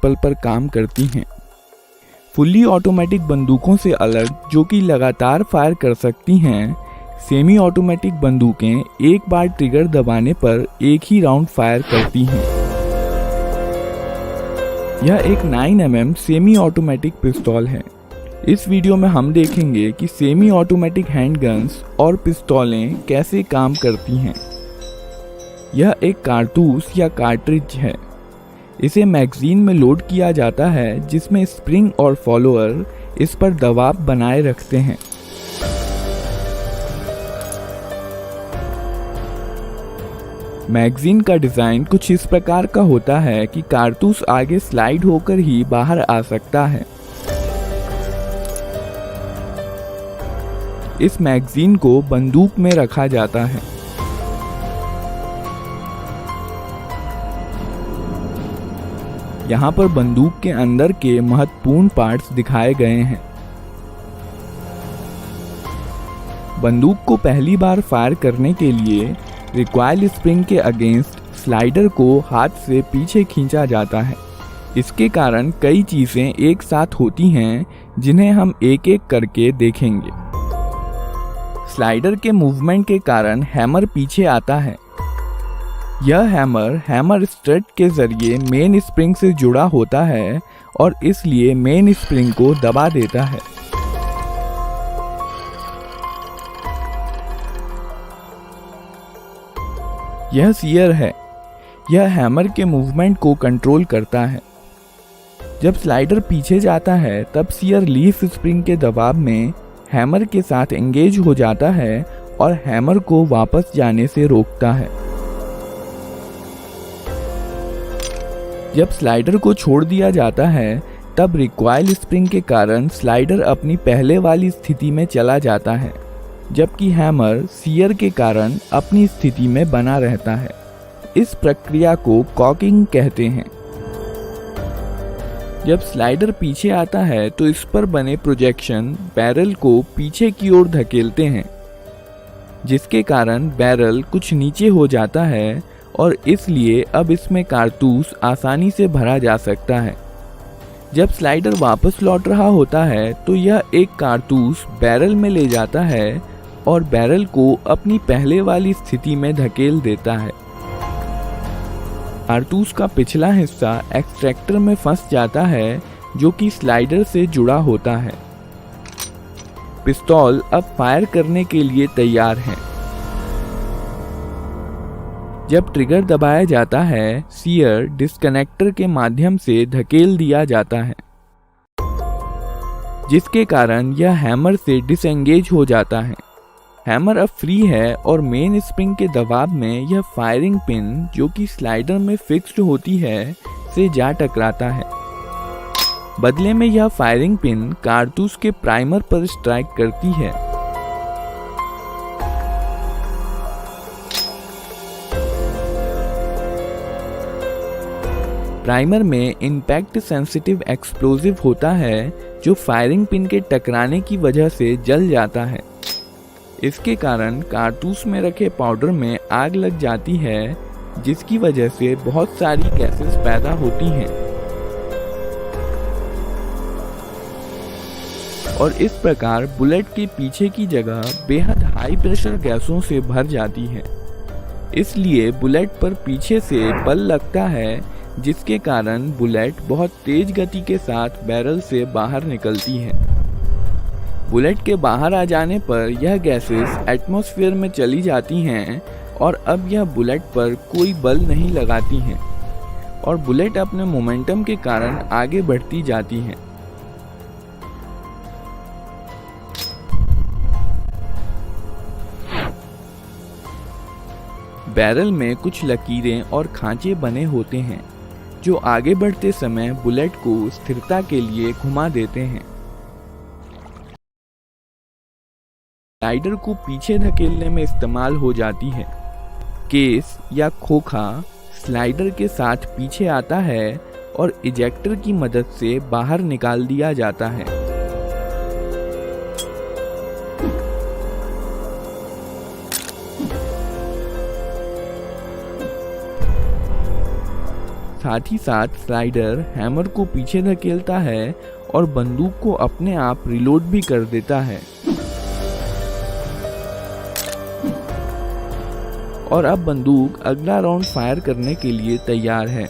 Principal पर काम करती हैं। फुल्ली ऑटोमेटिक बंदूकों से अलग, जो कि लगातार फायर कर सकती हैं, सेमी ऑटोमेटिक बंदूकें एक बार ट्रिगर दबाने पर एक ही राउंड फायर करती हैं। यह एक 9mm सेमी ऑटोमेटिक पिस्तौल है। इस वीडियो में हम देखेंगे कि सेमी ऑटोमेटिक हैंडगन्स और पिस्तौलें कैसे काम करती हैं। यह एक कारतूस या कार्ट्रिज है। इसे मैगजीन में लोड किया जाता है, जिसमें स्प्रिंग और फॉलोअर इस पर दबाव बनाए रखते हैं। मैगजीन का डिज़ाइन कुछ इस प्रकार का होता है कि कारतूस आगे स्लाइड होकर ही बाहर आ सकता है। इस मैगजीन को बंदूक में रखा जाता है। यहाँ पर बंदूक के अंदर के महत्वपूर्ण पार्ट्स दिखाए गए हैं। बंदूक को पहली बार फायर करने के लिए रिकॉइल स्प्रिंग के अगेंस्ट स्लाइडर को हाथ से पीछे खींचा जाता है। इसके कारण कई चीजें एक साथ होती हैं, जिन्हें हम एक एक करके देखेंगे। स्लाइडर के मूवमेंट के कारण हैमर पीछे आता है। यह हैमर स्ट्रट के जरिए मेन स्प्रिंग से जुड़ा होता है और इसलिए मेन स्प्रिंग को दबा देता है। यह सीयर है। यह हैमर के मूवमेंट को कंट्रोल करता है। जब स्लाइडर पीछे जाता है तब सीयर लीफ स्प्रिंग के दबाव में हैमर के साथ एंगेज हो जाता है और हैमर को वापस जाने से रोकता है। जब स्लाइडर को छोड़ दिया जाता है तब रिकॉइल स्प्रिंग के कारण स्लाइडर अपनी पहले वाली स्थिति में चला जाता है, जबकि हैमर सीयर के कारण अपनी स्थिति में बना रहता है। इस प्रक्रिया को कॉकिंग कहते हैं। जब स्लाइडर पीछे आता है तो इस पर बने प्रोजेक्शन बैरल को पीछे की ओर धकेलते हैं, जिसके कारण बैरल कुछ नीचे हो जाता है और इसलिए अब इसमें कारतूस आसानी से भरा जा सकता है। जब स्लाइडर वापस लौट रहा होता है तो यह एक कारतूस बैरल में ले जाता है और बैरल को अपनी पहले वाली स्थिति में धकेल देता है। कारतूस का पिछला हिस्सा एक्सट्रैक्टर में फंस जाता है, जो कि स्लाइडर से जुड़ा होता है। पिस्तौल अब फायर करने के लिए तैयार है। जब ट्रिगर दबाया जाता है, सीयर डिस्कनेक्टर के माध्यम से धकेल दिया जाता है, जिसके कारण यह हैमर से डिसएंगेज हो जाता है। हैमर अब फ्री है और मेन स्प्रिंग के दबाव में यह फायरिंग पिन, जो कि स्लाइडर में फिक्स्ड होती है, से जा टकराता है। बदले में यह फायरिंग पिन कारतूस के प्राइमर पर स्ट्राइक करती है। प्राइमर में इम्पैक्ट सेंसिटिव एक्सप्लोजिव होता है, जो फायरिंग पिन के टकराने की वजह से जल जाता है। इसके कारण कारतूस में रखे पाउडर में आग लग जाती है, जिसकी वजह से बहुत सारी गैसेस पैदा होती हैं और इस प्रकार बुलेट के पीछे की जगह बेहद हाई प्रेशर गैसों से भर जाती है। इसलिए बुलेट पर पीछे से बल लगता है, जिसके कारण बुलेट बहुत तेज गति के साथ बैरल से बाहर निकलती है। बुलेट के बाहर आ जाने पर यह गैसेस एटमॉस्फेयर में चली जाती हैं और अब यह बुलेट पर कोई बल नहीं लगाती हैं और बुलेट अपने मोमेंटम के कारण आगे बढ़ती जाती हैं। बैरल में कुछ लकीरें और खांचे बने होते हैं, जो आगे बढ़ते समय बुलेट को स्थिरता के लिए घुमा देते हैं। स्लाइडर को पीछे धकेलने में इस्तेमाल हो जाती है। केस या खोखा स्लाइडर के साथ पीछे आता है और इजेक्टर की मदद से बाहर निकाल दिया जाता है। साथ ही साथ स्लाइडर हैमर को पीछे धकेलता है और बंदूक को अपने आप रिलोड भी कर देता है। और अब बंदूक अगला राउंड फायर करने के लिए तैयार है।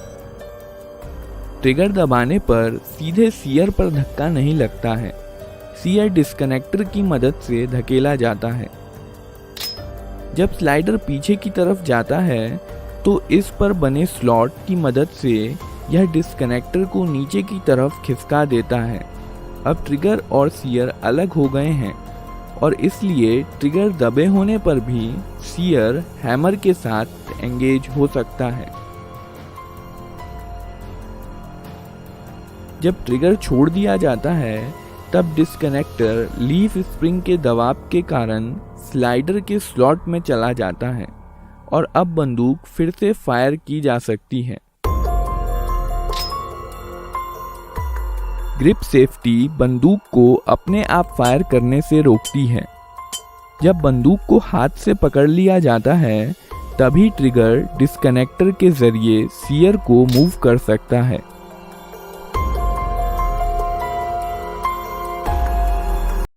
ट्रिगर दबाने पर सीधे सीयर पर धक्का नहीं लगता है, सीयर डिस्कनेक्टर की मदद से धकेला जाता है। जब स्लाइडर पीछे की तरफ जाता है तो इस पर बने स्लॉट की मदद से यह डिस्कनेक्टर को नीचे की तरफ खिसका देता है। अब ट्रिगर और सीयर अलग हो गए हैं और इसलिए ट्रिगर दबे होने पर भी सीयर हैमर के साथ एंगेज हो सकता है। जब ट्रिगर छोड़ दिया जाता है तब डिस्कनेक्टर लीफ स्प्रिंग के दबाव के कारण स्लाइडर के स्लॉट में चला जाता है और अब बंदूक फिर से फायर की जा सकती है। ग्रिप सेफ्टी बंदूक को अपने आप फायर करने से रोकती है। जब बंदूक को हाथ से पकड़ लिया जाता है तभी ट्रिगर डिस्कनेक्टर के जरिए सीयर को मूव कर सकता है।